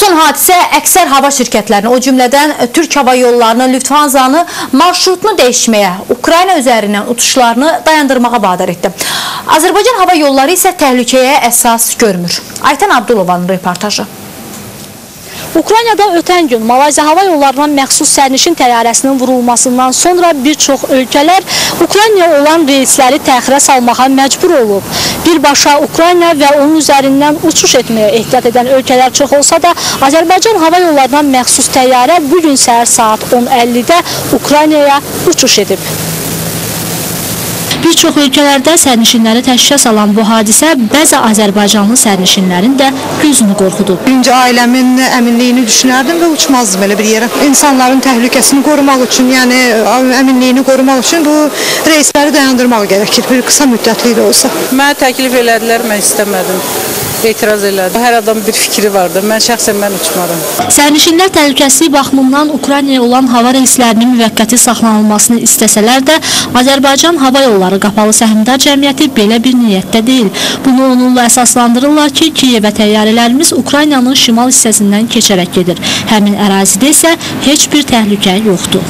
son hadisə əksər hava şirkətlərini, o cümlədən Türk Hava Yollarını, Lufthansa-nı marşrutunu dəyişməyə, Ukrayna üzərindən uçuşlarını dayandırmağa vadar etdi. Azərbaycan Hava Yolları isə təhlükəyə əsas görmür. Aytan Abdulovanın reportajı. Ukraynada ötən gün Malayziya Hava Yollarına məxsus sərnişin təyyarəsinin vurulmasından sonra bir çox ölkələr Ukraynaya olan reysləri təxirə salmağa məcbur olub. Birbaşa Ukrayna və onun üzərindən uçuş etməyə ehtiyat edən ölkələr çox olsa da, Azərbaycan Hava Yollarına məxsus təyyarə bugün səhər saat 10:50-də Ukraynaya uçuş edib. Bir çox ölkələrdə sərnişinləri təşvişə salan bu hadisə bəzi Azərbaycanlı sərnişinlərin də gözünü qorxudub. Birinci ailəmin əminliyini düşünərdim və uçmazdım belə bir yerə. İnsanların təhlükəsini qorumaq üçün, yəni əminliyini qorumaq üçün bu reysləri dayandırmaq gərəkir, bir qısa müddətli də olsa. Mənə təklif elədilər, mən istəmədim. Etiraz elədim. Hər adam bir fikri vardı. Mən şəxsən uçmaram. Sərnişinlər təhlükəsizlik baxımından Ukraynaya olan hava reyslərinin müvəqqəti saxlanılmasını istəsələr də, Azərbaycan Hava Yolları Qapalı Səhmdar Cəmiyyəti belə bir niyyətdə deyil. Bunu onunla əsaslandırırlar ki, Kiyevə təyyarələrimiz Ukraynanın şimal hissəsindən keçərək gedir. Həmin ərazidə isə heç bir təhlükə yoxdur.